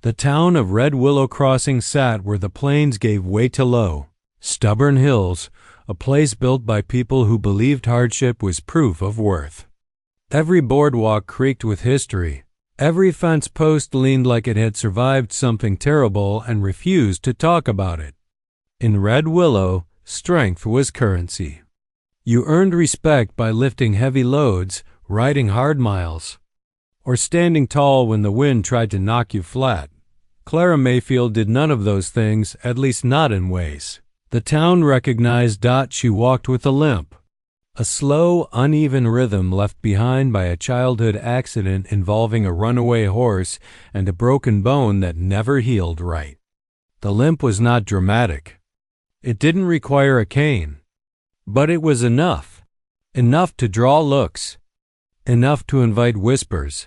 The town of Red Willow Crossing sat where the plains gave way to low, stubborn hills, a place built by people who believed hardship was proof of worth. Every boardwalk creaked with history. Every fence post leaned like it had survived something terrible and refused to talk about it. In Red Willow, strength was currency. You earned respect by lifting heavy loads, riding hard miles, or standing tall when the wind tried to knock you flat. Clara Mayfield did none of those things, at least not in ways the town recognized. She walked with a limp, a slow, uneven rhythm left behind by a childhood accident involving a runaway horse and a broken bone that never healed right. The limp was not dramatic. It didn't require a cane. But it was enough. Enough to draw looks. Enough to invite whispers.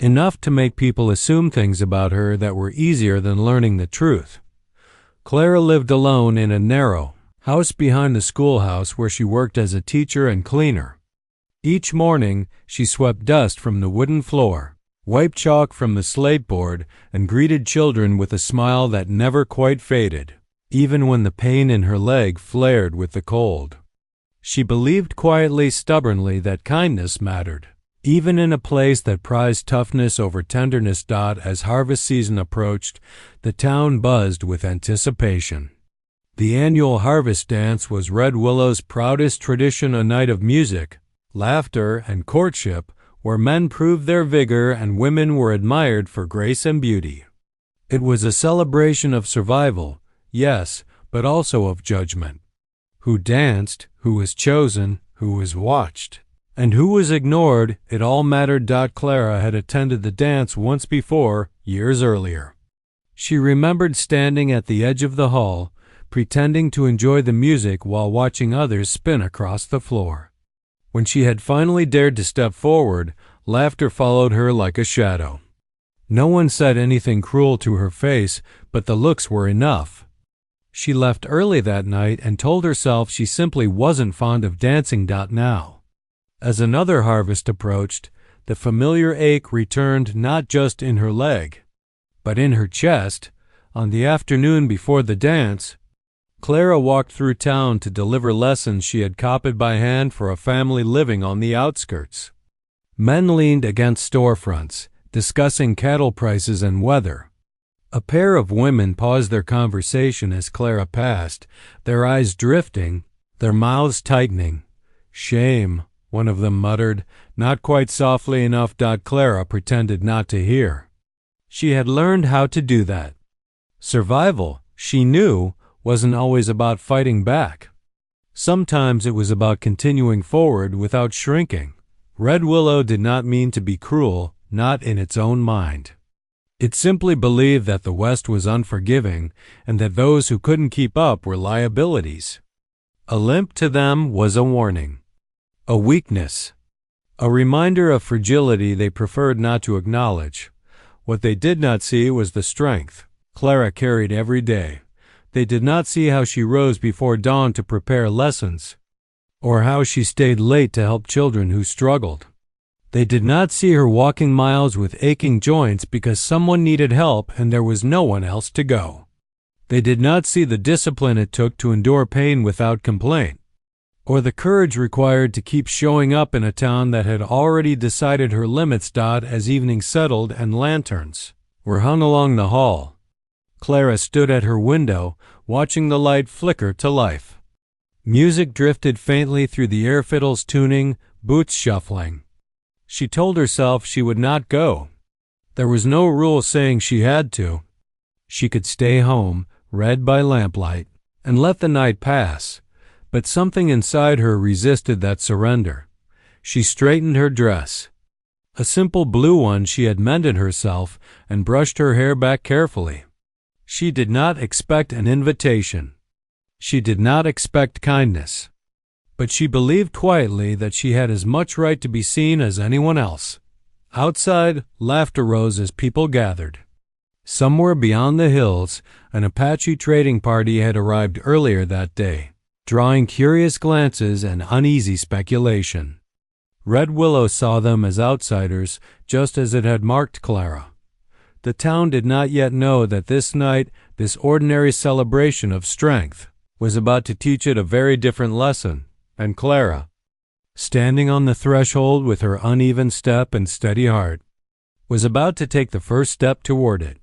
Enough to make people assume things about her that were easier than learning the truth. Clara lived alone in a narrow house behind the schoolhouse where she worked as a teacher and cleaner. Each morning, she swept dust from the wooden floor, wiped chalk from the slate board, and greeted children with a smile that never quite faded, even when the pain in her leg flared with the cold. She believed quietly, stubbornly, that kindness mattered, even in a place that prized toughness over tenderness. As harvest season approached, the town buzzed with anticipation. The annual harvest dance was Red Willow's proudest tradition, a night of music, laughter, and courtship, where men proved their vigor and women were admired for grace and beauty. It was a celebration of survival, yes, but also of judgment. Who danced, who was chosen, who was watched, and who was ignored, it all mattered. Clara had attended the dance once before, years earlier. She remembered standing at the edge of the hall, pretending to enjoy the music while watching others spin across the floor. When she had finally dared to step forward, laughter followed her like a shadow. No one said anything cruel to her face, but the looks were enough. She left early that night and told herself she simply wasn't fond of dancing. Now, as another harvest approached, the familiar ache returned, not just in her leg, but in her chest. On the afternoon before the dance, Clara walked through town to deliver lessons she had copied by hand for a family living on the outskirts. Men leaned against storefronts, discussing cattle prices and weather. A pair of women paused their conversation as Clara passed, their eyes drifting, their mouths tightening. "Shame," one of them muttered, not quite softly enough. Clara pretended not to hear. She had learned how to do that. Survival, she knew, wasn't always about fighting back. Sometimes it was about continuing forward without shrinking. Red Willow did not mean to be cruel, not in its own mind. It simply believed that the West was unforgiving and that those who couldn't keep up were liabilities. A limp to them was a warning, a weakness, a reminder of fragility they preferred not to acknowledge. What they did not see was the strength Clara carried every day. They did not see how she rose before dawn to prepare lessons, or how she stayed late to help children who struggled. They did not see her walking miles with aching joints because someone needed help and there was no one else to go. They did not see the discipline it took to endure pain without complaint, or the courage required to keep showing up in a town that had already decided her limits. As evening settled and lanterns were hung along the hall, Clara stood at her window, watching the light flicker to life. Music drifted faintly through the air, fiddles tuning, boots shuffling. She told herself she would not go. There was no rule saying she had to. She could stay home, read by lamplight, and let the night pass. But something inside her resisted that surrender. She straightened her dress, a simple blue one she had mended herself, and brushed her hair back carefully. She did not expect an invitation. She did not expect kindness. But she believed quietly that she had as much right to be seen as anyone else. Outside, laughter rose as people gathered. Somewhere beyond the hills, an Apache trading party had arrived earlier that day, drawing curious glances and uneasy speculation. Red Willow saw them as outsiders, just as it had marked Clara. The town did not yet know that this night, this ordinary celebration of strength, was about to teach it a very different lesson, and Clara, standing on the threshold with her uneven step and steady heart, was about to take the first step toward it.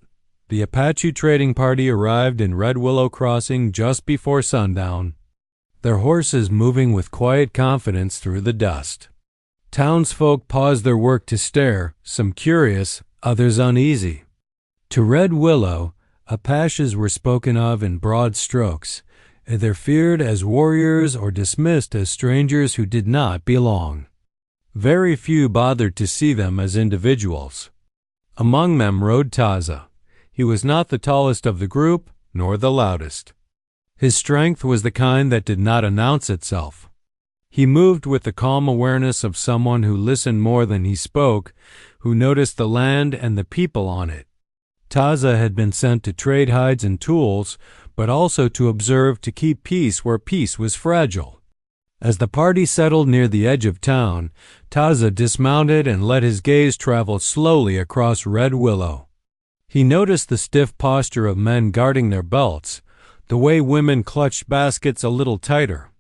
The Apache trading party arrived in Red Willow Crossing just before sundown, their horses moving with quiet confidence through the dust. Townsfolk paused their work to stare, some curious, others uneasy. To Red Willow, Apaches were spoken of in broad strokes, either feared as warriors or dismissed as strangers who did not belong. Very few bothered to see them as individuals. Among them rode Taza. He was not the tallest of the group, nor the loudest. His strength was the kind that did not announce itself. He moved with the calm awareness of someone who listened more than he spoke, who noticed the land and the people on it. Taza had been sent to trade hides and tools, but also to observe, to keep peace where peace was fragile. As the party settled near the edge of town, Taza dismounted and let his gaze travel slowly across Red Willow. He noticed the stiff posture of men guarding their belts, the way women clutched baskets a little tighter.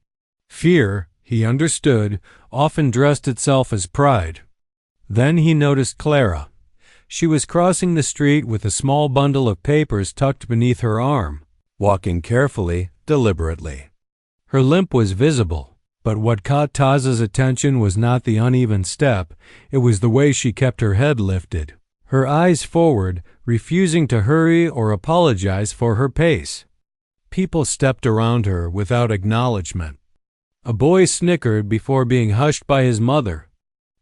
Fear, he understood, often dressed itself as pride. Then he noticed Clara. She was crossing the street with a small bundle of papers tucked beneath her arm, walking carefully, deliberately. Her limp was visible, but what caught Taza's attention was not the uneven step, it was the way she kept her head lifted, her eyes forward, refusing to hurry or apologize for her pace. People stepped around her without acknowledgement. A boy snickered before being hushed by his mother.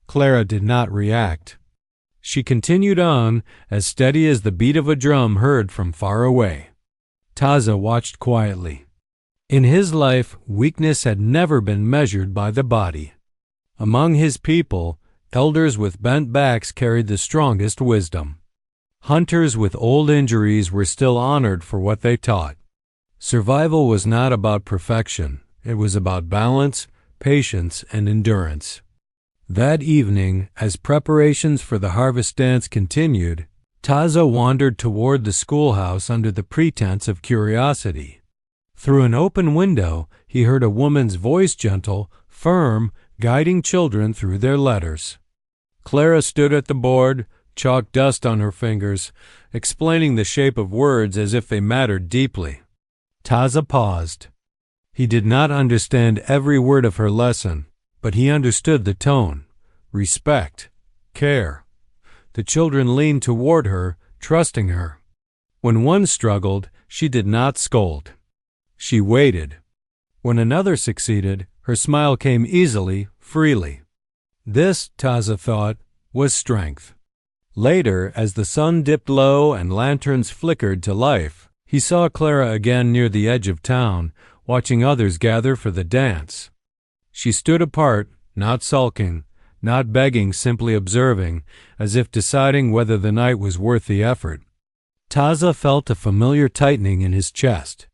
Clara did not react. She continued on, as steady as the beat of a drum heard from far away. Taza watched quietly. In his life, weakness had never been measured by the body. Among his people, elders with bent backs carried the strongest wisdom. Hunters with old injuries were still honored for what they taught. Survival was not about perfection. It was about balance, patience, and endurance. That evening, as preparations for the harvest dance continued, Taza wandered toward the schoolhouse under the pretense of curiosity. Through an open window, he heard a woman's voice, gentle, firm, guiding children through their letters. Clara stood at the board, chalk dust on her fingers, explaining the shape of words as if they mattered deeply. Taza paused. He did not understand every word of her lesson, but he understood the tone, respect, care. The children leaned toward her, trusting her. When one struggled, she did not scold. She waited. When another succeeded, her smile came easily, freely. This, Taza thought, was strength. Later, as the sun dipped low and lanterns flickered to life, he saw Clara again near the edge of town, watching others gather for the dance. She stood apart, not sulking, not begging, simply observing, as if deciding whether the night was worth the effort. Taza felt a familiar tightening in his chest.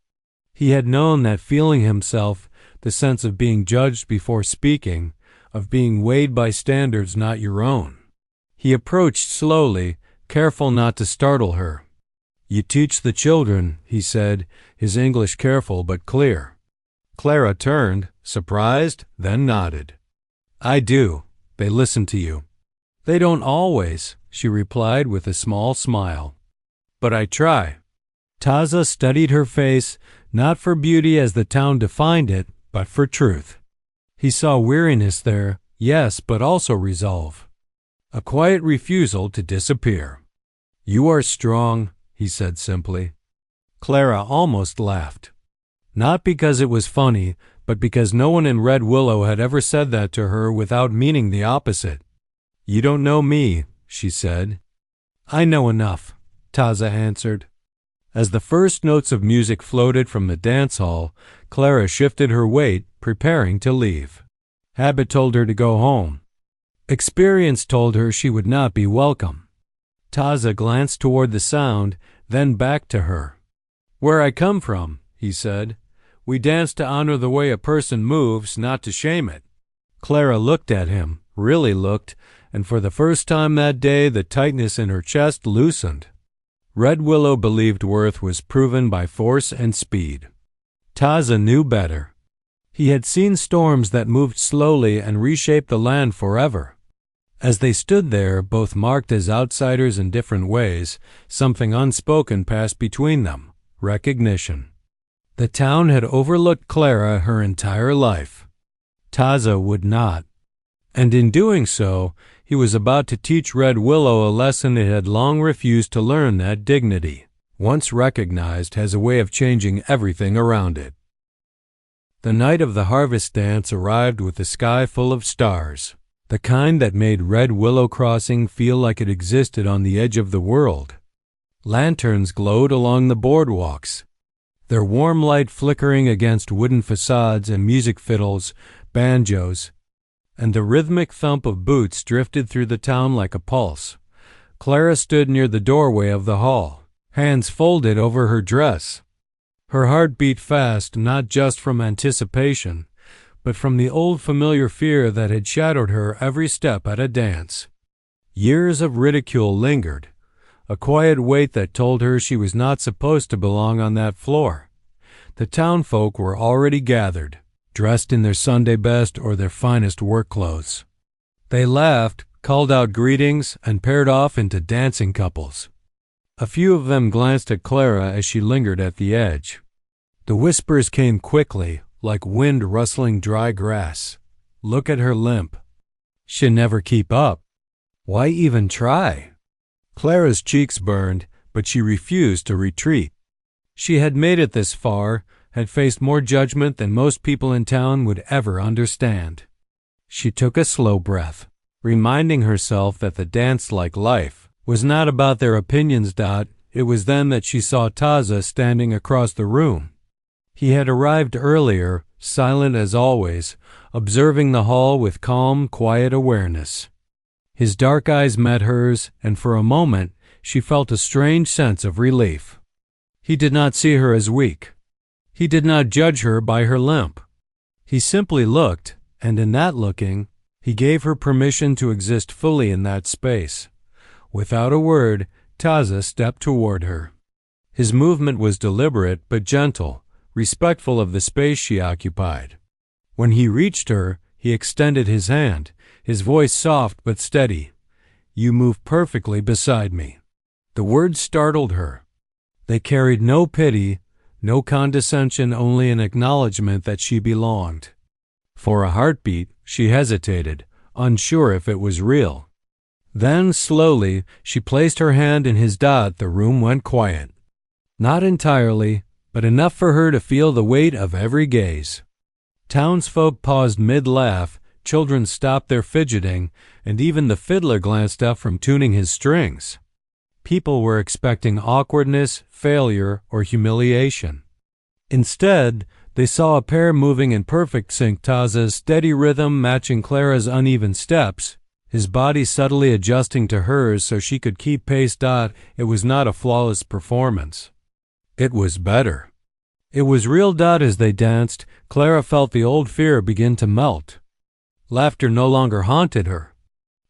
He had known that feeling himself, the sense of being judged before speaking, of being weighed by standards not your own. He approached slowly, careful not to startle her. "You teach the children," he said, his English careful but clear. Clara turned, surprised, then nodded. "I do. They listen to you." "They don't always," she replied with a small smile. "But I try." Taza studied her face, not for beauty as the town defined it, but for truth. He saw weariness there, yes, but also resolve. A quiet refusal to disappear. "You are strong," he said simply. Clara almost laughed. Not because it was funny, but because no one in Red Willow had ever said that to her without meaning the opposite. "You don't know me," she said. "I know enough," Taza answered. As the first notes of music floated from the dance hall, Clara shifted her weight, preparing to leave. Habit told her to go home. Experience told her she would not be welcome. Taza glanced toward the sound, then back to her. "Where I come from," he said. "We dance to honor the way a person moves, not to shame it." Clara looked at him, really looked, and for the first time that day the tightness in her chest loosened. Red Willow believed worth was proven by force and speed. Taza knew better. He had seen storms that moved slowly and reshaped the land forever. As they stood there, both marked as outsiders in different ways, something unspoken passed between them: recognition. The town had overlooked Clara her entire life. Taza would not. And in doing so, he was about to teach Red Willow a lesson it had long refused to learn: that dignity, once recognized, has a way of changing everything around it. The night of the harvest dance arrived with the sky full of stars, the kind that made Red Willow Crossing feel like it existed on the edge of the world. Lanterns glowed along the boardwalks, their warm light flickering against wooden facades and music fiddles, banjos, and the rhythmic thump of boots drifted through the town like a pulse. Clara stood near the doorway of the hall, hands folded over her dress. Her heart beat fast, not just from anticipation, but from the old familiar fear that had shadowed her every step at a dance. Years of ridicule lingered, a quiet weight that told her she was not supposed to belong on that floor. The townfolk were already gathered, dressed in their Sunday best or their finest work clothes. They laughed, called out greetings, and paired off into dancing couples. A few of them glanced at Clara as she lingered at the edge. The whispers came quickly, like wind rustling dry grass. Look at her limp. She'll never keep up. Why even try? Clara's cheeks burned, but she refused to retreat. She had made it this far, had faced more judgment than most people in town would ever understand. She took a slow breath, reminding herself that the dance, like life, was not about their opinions. It was then that she saw Taza standing across the room. He had arrived earlier, silent as always, observing the hall with calm, quiet awareness. His dark eyes met hers, and for a moment she felt a strange sense of relief. He did not see her as weak. He did not judge her by her limp. He simply looked, and in that looking, he gave her permission to exist fully in that space. Without a word, Taza stepped toward her. His movement was deliberate but gentle, respectful of the space she occupied. When he reached her, he extended his hand, his voice soft but steady. "You move perfectly beside me." The words startled her. They carried no pity, no condescension, only an acknowledgement that she belonged. For a heartbeat, she hesitated, unsure if it was real. Then, slowly, she placed her hand in his. The room went quiet. Not entirely, but enough for her to feel the weight of every gaze. Townsfolk paused mid-laugh, children stopped their fidgeting, and even the fiddler glanced up from tuning his strings. People were expecting awkwardness, failure, or humiliation. Instead, they saw a pair moving in perfect sync, Taza's steady rhythm matching Clara's uneven steps, his body subtly adjusting to hers so she could keep pace. It was not a flawless performance. It was better. It was real. As they danced, Clara felt the old fear begin to melt. Laughter no longer haunted her.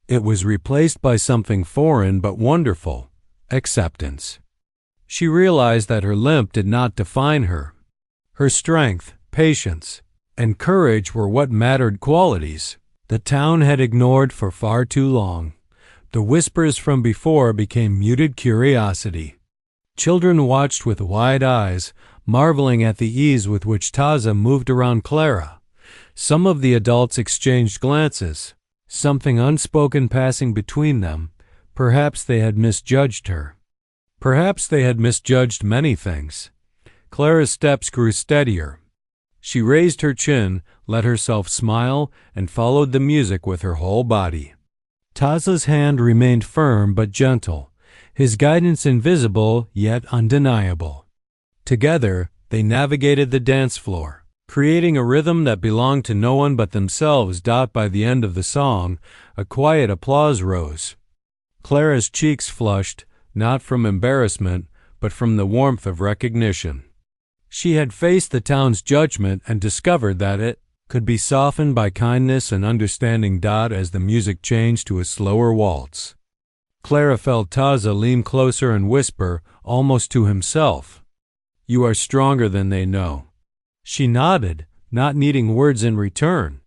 It was replaced by something foreign but wonderful: acceptance. She realized that her limp did not define her. Her strength, patience, and courage were what mattered, qualities the town had ignored for far too long. The whispers from before became muted curiosity. Children watched with wide eyes, marveling at the ease with which Taza moved around Clara. Some of the adults exchanged glances, something unspoken passing between them. Perhaps they had misjudged her. Perhaps they had misjudged many things. Clara's steps grew steadier. She raised her chin, let herself smile, and followed the music with her whole body. Taza's hand remained firm but gentle, his guidance invisible yet undeniable. Together, they navigated the dance floor, creating a rhythm that belonged to no one but themselves. By the end of the song, a quiet applause rose. Clara's cheeks flushed, not from embarrassment, but from the warmth of recognition. She had faced the town's judgment and discovered that it could be softened by kindness and understanding. As the music changed to a slower waltz, Clara felt Taza lean closer and whisper, almost to himself, "You are stronger than they know." She nodded, not needing words in return.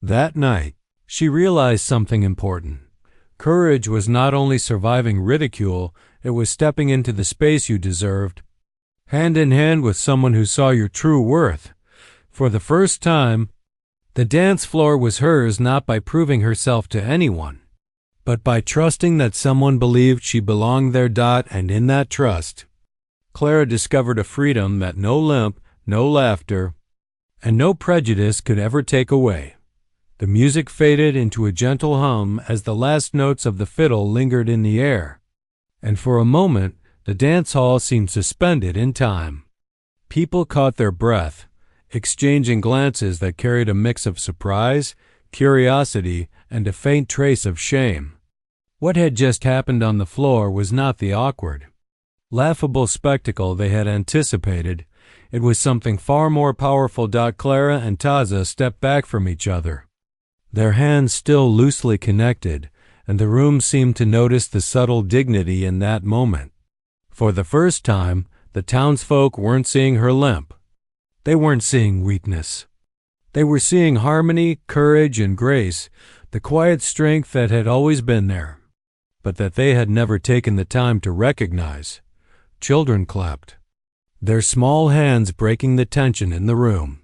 That night, she realized something important. Courage was not only surviving ridicule, it was stepping into the space you deserved, hand in hand with someone who saw your true worth. For the first time, the dance floor was hers not by proving herself to anyone, but by trusting that someone believed she belonged there. And in that trust, Clara discovered a freedom that no limp, no laughter, and no prejudice could ever take away. The music faded into a gentle hum as the last notes of the fiddle lingered in the air, and for a moment the dance hall seemed suspended in time. People caught their breath, exchanging glances that carried a mix of surprise, curiosity, and a faint trace of shame. What had just happened on the floor was not the awkward, laughable spectacle they had anticipated. It was something far more powerful. Clara and Taza stepped back from each other, their hands still loosely connected, and the room seemed to notice the subtle dignity in that moment. For the first time, the townsfolk weren't seeing her limp. They weren't seeing weakness. They were seeing harmony, courage, and grace, the quiet strength that had always been there, but that they had never taken the time to recognize. Children clapped, their small hands breaking the tension in the room.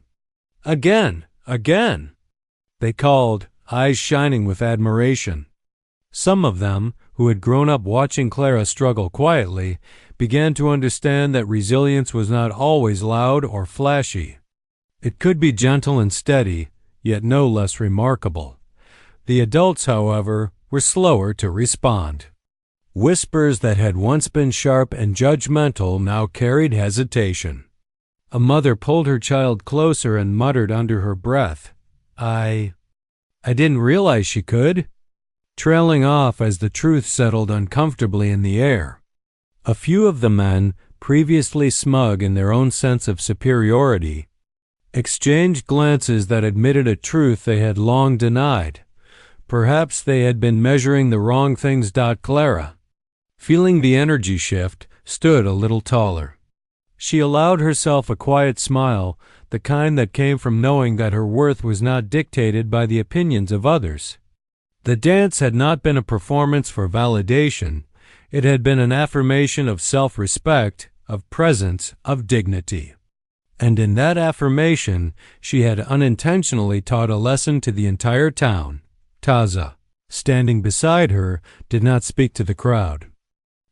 "Again! Again!" they called, eyes shining with admiration. Some of them, who had grown up watching Clara struggle quietly, began to understand that resilience was not always loud or flashy. It could be gentle and steady, yet no less remarkable. The adults, however, were slower to respond. Whispers that had once been sharp and judgmental now carried hesitation. A mother pulled her child closer and muttered under her breath, I didn't realize she could," trailing off as the truth settled uncomfortably in the air. A few of the men, previously smug in their own sense of superiority, exchanged glances that admitted a truth they had long denied. Perhaps they had been measuring the wrong things. Clara, feeling the energy shift, stood a little taller. She allowed herself a quiet smile, the kind that came from knowing that her worth was not dictated by the opinions of others. The dance had not been a performance for validation. It had been an affirmation of self-respect, of presence, of dignity. And in that affirmation, she had unintentionally taught a lesson to the entire town. Taza, standing beside her, did not speak to the crowd.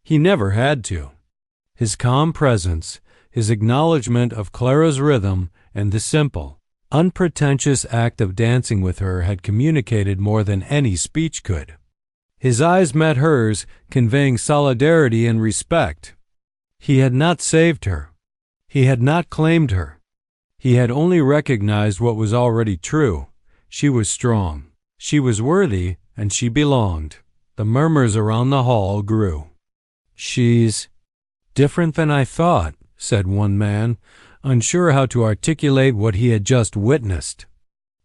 He never had to. His calm presence, his acknowledgement of Clara's rhythm, and the simple, unpretentious act of dancing with her had communicated more than any speech could. His eyes met hers, conveying solidarity and respect. He had not saved her. He had not claimed her. He had only recognized what was already true. She was strong. She was worthy, and she belonged. The murmurs around the hall grew. "She's different than I thought," said one man, unsure how to articulate what he had just witnessed.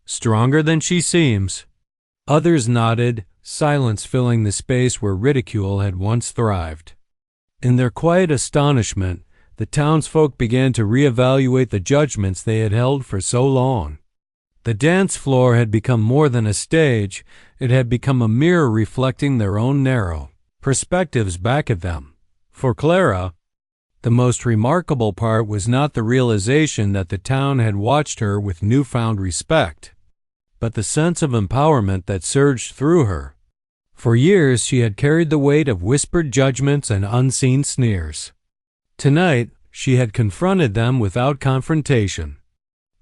"Stronger than she seems." Others nodded, silence filling the space where ridicule had once thrived. In their quiet astonishment, the townsfolk began to reevaluate the judgments they had held for so long. The dance floor had become more than a stage. It had become a mirror reflecting their own narrow perspectives back at them. For Clara, the most remarkable part was not the realization that the town had watched her with newfound respect, but the sense of empowerment that surged through her. For years she had carried the weight of whispered judgments and unseen sneers. Tonight she had confronted them without confrontation,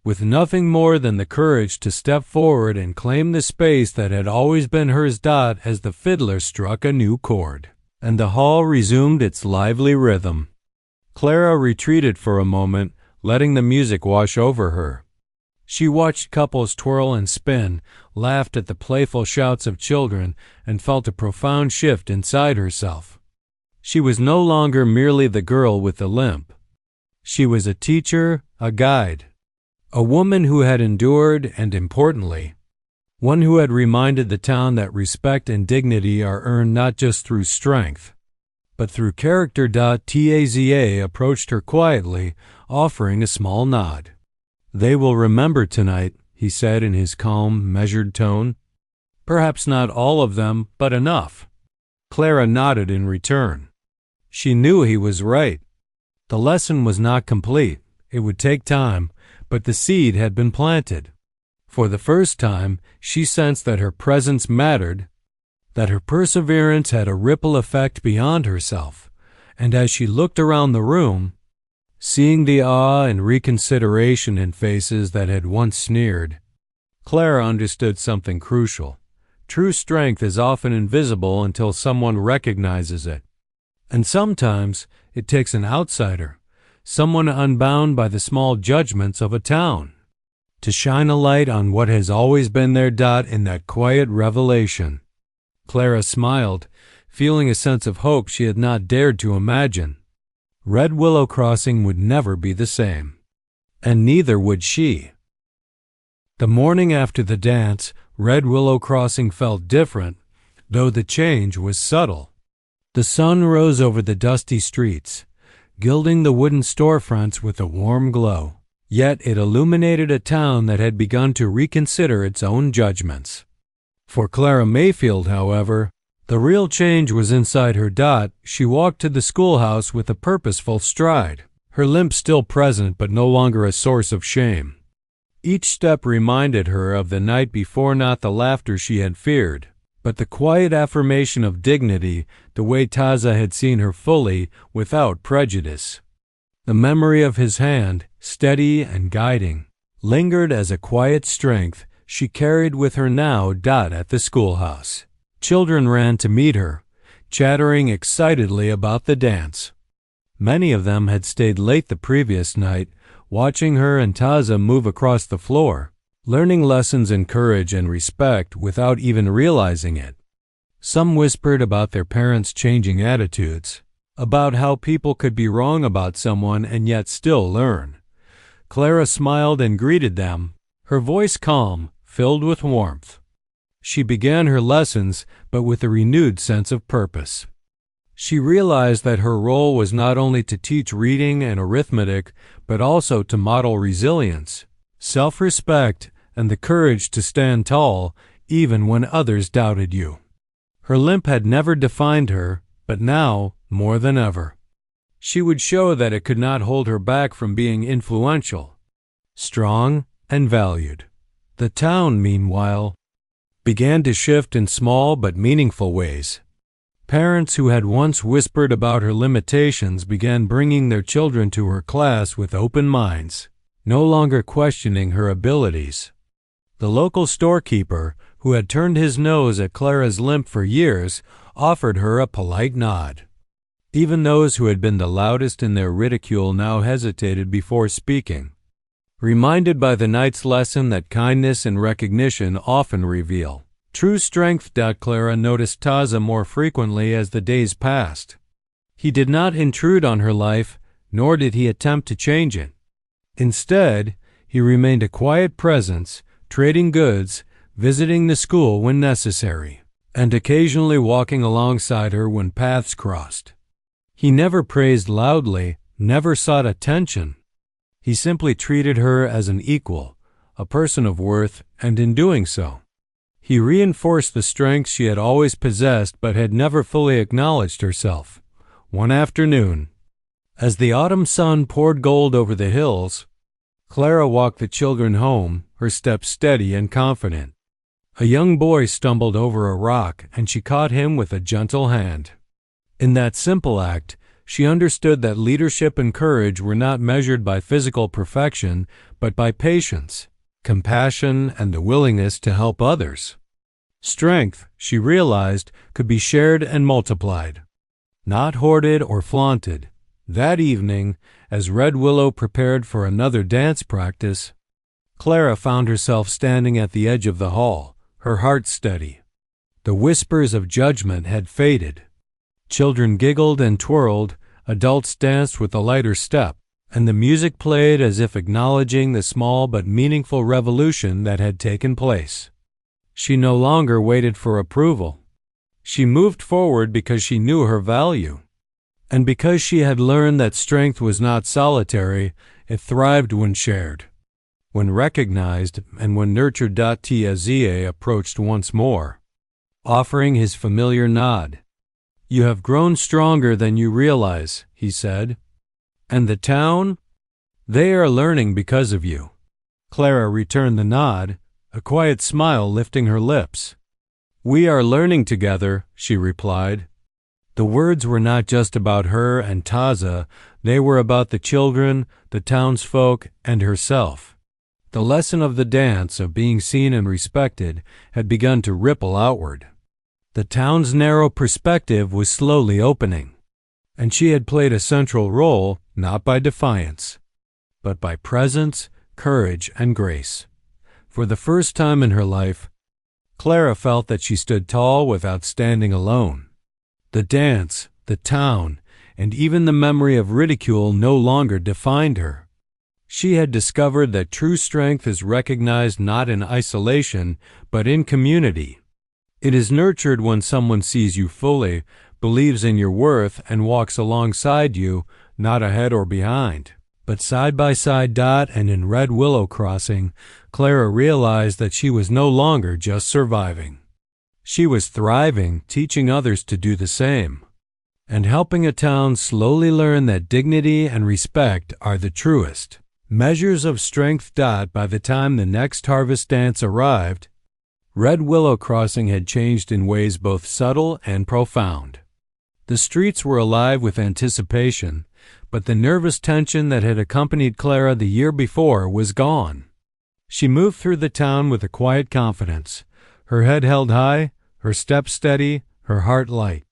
with nothing more than the courage to step forward and claim the space that had always been hers. As the fiddler struck a new chord, and the hall resumed its lively rhythm, Clara retreated for a moment, letting the music wash over her. She watched couples twirl and spin, laughed at the playful shouts of children, and felt a profound shift inside herself. She was no longer merely the girl with the limp. She was a teacher, a guide, a woman who had endured and, importantly, one who had reminded the town that respect and dignity are earned not just through strength, but through character. Taza approached her quietly, offering a small nod. "They will remember tonight," he said in his calm, measured tone. "Perhaps not all of them, but enough." Clara nodded in return. She knew he was right. The lesson was not complete. It would take time, but the seed had been planted. For the first time, she sensed that her presence mattered, that her perseverance had a ripple effect beyond herself, and as she looked around the room, seeing the awe and reconsideration in faces that had once sneered, Clara understood something crucial. True strength is often invisible until someone recognizes it. And sometimes it takes an outsider, someone unbound by the small judgments of a town, to shine a light on what has always been there. In that quiet revelation, Clara smiled, feeling a sense of hope she had not dared to imagine. Red Willow Crossing would never be the same, and neither would she. The morning after the dance, Red Willow Crossing felt different, though the change was subtle. The sun rose over the dusty streets, gilding the wooden storefronts with a warm glow. Yet it illuminated a town that had begun to reconsider its own judgments. For Clara Mayfield, however, the real change was inside her. She walked to the schoolhouse with a purposeful stride, her limp still present but no longer a source of shame. Each step reminded her of the night before, not the laughter she had feared, but the quiet affirmation of dignity, the way Taza had seen her fully, without prejudice. The memory of his hand, steady and guiding, lingered as a quiet strength she carried with her now. At the schoolhouse, children ran to meet her, chattering excitedly about the dance. Many of them had stayed late the previous night, watching her and Taza move across the floor, learning lessons in courage and respect without even realizing it. Some whispered about their parents' changing attitudes, about how people could be wrong about someone and yet still learn. Clara smiled and greeted them, her voice calm, filled with warmth. She began her lessons, but with a renewed sense of purpose. She realized that her role was not only to teach reading and arithmetic, but also to model resilience, self-respect, and the courage to stand tall, even when others doubted you. Her limp had never defined her, but now, more than ever, she would show that it could not hold her back from being influential, strong, and valued. The town, meanwhile, began to shift in small but meaningful ways. Parents who had once whispered about her limitations began bringing their children to her class with open minds, no longer questioning her abilities. The local storekeeper, who had turned his nose at Clara's limp for years, offered her a polite nod. Even those who had been the loudest in their ridicule now hesitated before speaking, reminded by the night's lesson that kindness and recognition often reveal true strength. Clara noticed Taza more frequently as the days passed. He did not intrude on her life, nor did he attempt to change it. Instead, he remained a quiet presence, trading goods, visiting the school when necessary, and occasionally walking alongside her when paths crossed. He never praised loudly, never sought attention. He simply treated her as an equal, a person of worth, and in doing so, he reinforced the strengths she had always possessed but had never fully acknowledged herself. One afternoon, as the autumn sun poured gold over the hills, Clara walked the children home, her steps steady and confident. A young boy stumbled over a rock, and she caught him with a gentle hand. In that simple act, she understood that leadership and courage were not measured by physical perfection, but by patience, compassion, and the willingness to help others. Strength, she realized, could be shared and multiplied, not hoarded or flaunted. That evening, as Red Willow prepared for another dance practice, Clara found herself standing at the edge of the hall, her heart steady. The whispers of judgment had faded. Children giggled and twirled, adults danced with a lighter step, and the music played as if acknowledging the small but meaningful revolution that had taken place. She no longer waited for approval. She moved forward because she knew her value. And because she had learned that strength was not solitary, it thrived when shared. When recognized and when nurtured. Taza approached once more, offering his familiar nod. "You have grown stronger than you realize," he said. "And the town? They are learning because of you." Clara returned the nod, a quiet smile lifting her lips. "We are learning together," she replied. The words were not just about her and Taza, they were about the children, the townsfolk, and herself. The lesson of the dance, of being seen and respected, had begun to ripple outward. The town's narrow perspective was slowly opening, and she had played a central role, not by defiance, but by presence, courage, and grace. For the first time in her life, Clara felt that she stood tall without standing alone. The dance, the town, and even the memory of ridicule no longer defined her. She had discovered that true strength is recognized not in isolation, but in community. It is nurtured when someone sees you fully, believes in your worth, and walks alongside you, not ahead or behind, but side by side. And in Red Willow Crossing, Clara realized that she was no longer just surviving. She was thriving, teaching others to do the same, and helping a town slowly learn that dignity and respect are the truest measures of strength. By the time the next harvest dance arrived, Red Willow Crossing had changed in ways both subtle and profound. The streets were alive with anticipation, but the nervous tension that had accompanied Clara the year before was gone. She moved through the town with a quiet confidence, her head held high, her step steady, her heart light.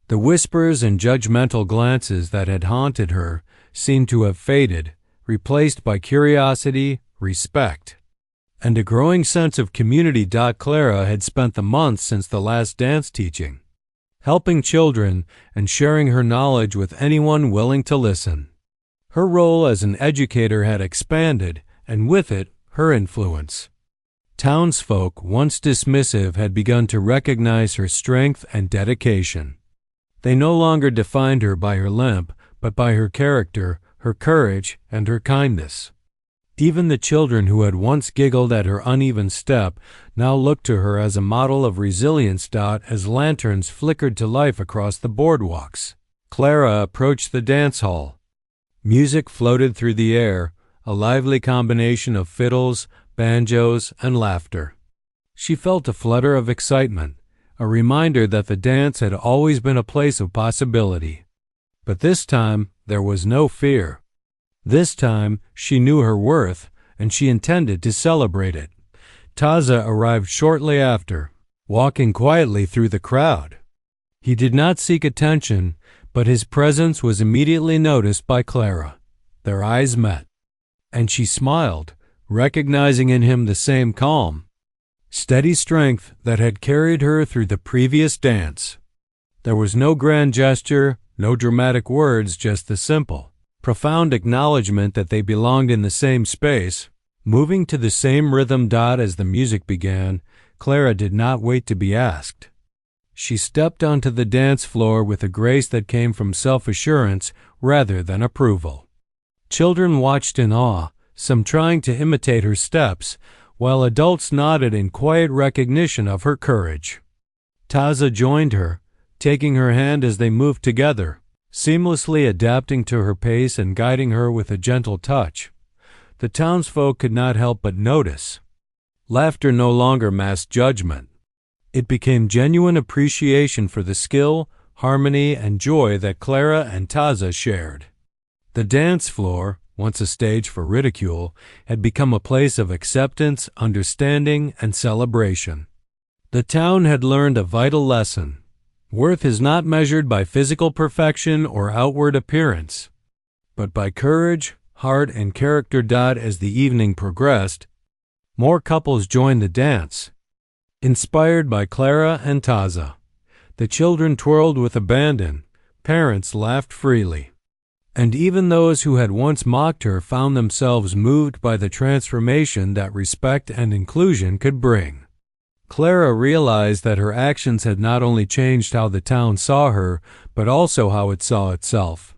The whispers and judgmental glances that had haunted her seemed to have faded, replaced by curiosity, respect, and a growing sense of community. Clara had spent the months since the last dance teaching, helping children and sharing her knowledge with anyone willing to listen. Her role as an educator had expanded, and with it, her influence. Townsfolk, once dismissive, had begun to recognize her strength and dedication. They no longer defined her by her limp, but by her character, her courage, and her kindness. Even the children who had once giggled at her uneven step now looked to her as a model of resilience. As lanterns flickered to life across the boardwalks, Clara approached the dance hall. Music floated through the air, a lively combination of fiddles, banjos, and laughter. She felt a flutter of excitement, a reminder that the dance had always been a place of possibility. But this time, there was no fear. This time, she knew her worth, and she intended to celebrate it. Taza arrived shortly after, walking quietly through the crowd. He did not seek attention, but his presence was immediately noticed by Clara. Their eyes met, and she smiled, recognizing in him the same calm, steady strength that had carried her through the previous dance. There was no grand gesture, no dramatic words, just the simple, profound acknowledgement that they belonged in the same space, moving to the same rhythm. As the music began, Clara did not wait to be asked. She stepped onto the dance floor with a grace that came from self-assurance rather than approval. Children watched in awe, some trying to imitate her steps, while adults nodded in quiet recognition of her courage. Taza joined her, taking her hand as they moved together, seamlessly adapting to her pace and guiding her with a gentle touch. The townsfolk could not help but notice. Laughter no longer masked judgment. It became genuine appreciation for the skill, harmony, and joy that Clara and Taza shared. The dance floor, once a stage for ridicule, had become a place of acceptance, understanding, and celebration. The town had learned a vital lesson. Worth is not measured by physical perfection or outward appearance, but by courage, heart, and character. As the evening progressed, more couples joined the dance. Inspired by Clara and Taza, the children twirled with abandon, parents laughed freely, and even those who had once mocked her found themselves moved by the transformation that respect and inclusion could bring. Clara realized that her actions had not only changed how the town saw her, but also how it saw itself.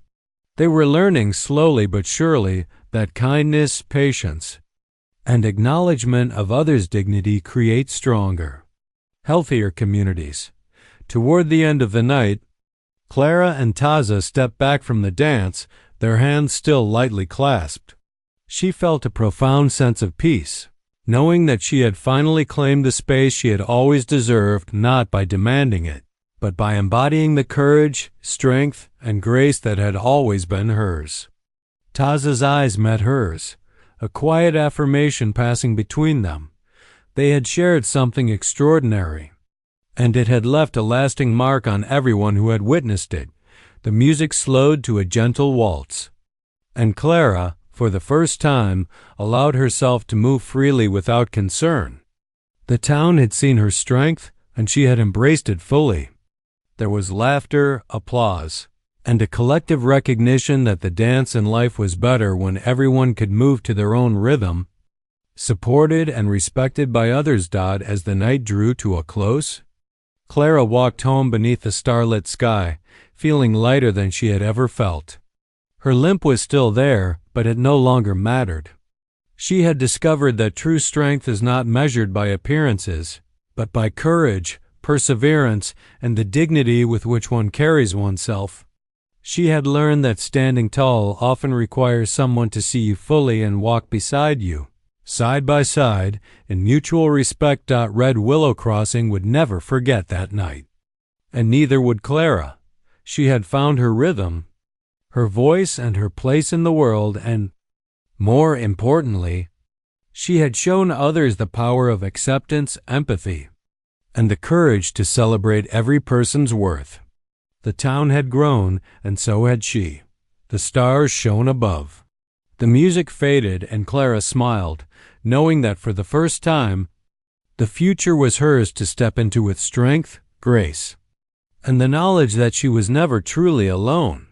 They were learning slowly but surely that kindness, patience, and acknowledgement of others' dignity create stronger, healthier communities. Toward the end of the night, Clara and Taza stepped back from the dance, their hands still lightly clasped. She felt a profound sense of peace, knowing that she had finally claimed the space she had always deserved, not by demanding it, but by embodying the courage, strength, and grace that had always been hers. Taza's eyes met hers, a quiet affirmation passing between them. They had shared something extraordinary, and it had left a lasting mark on everyone who had witnessed it. The music slowed to a gentle waltz, and Clara, for the first time, allowed herself to move freely without concern. The town had seen her strength, and she had embraced it fully. There was laughter, applause, and a collective recognition that the dance in life was better when everyone could move to their own rhythm, supported and respected by others. As the night drew to a close, Clara walked home beneath the starlit sky, feeling lighter than she had ever felt. Her limp was still there, but it no longer mattered. She had discovered that true strength is not measured by appearances, but by courage, perseverance, and the dignity with which one carries oneself. She had learned that standing tall often requires someone to see you fully and walk beside you, side by side, in mutual respect. Red Willow Crossing would never forget that night. And neither would Clara. She had found her rhythm, her voice, and her place in the world, and, more importantly, she had shown others the power of acceptance, empathy, and the courage to celebrate every person's worth. The town had grown, and so had she. The stars shone above. The music faded, and Clara smiled, knowing that for the first time, the future was hers to step into with strength, grace, and the knowledge that she was never truly alone.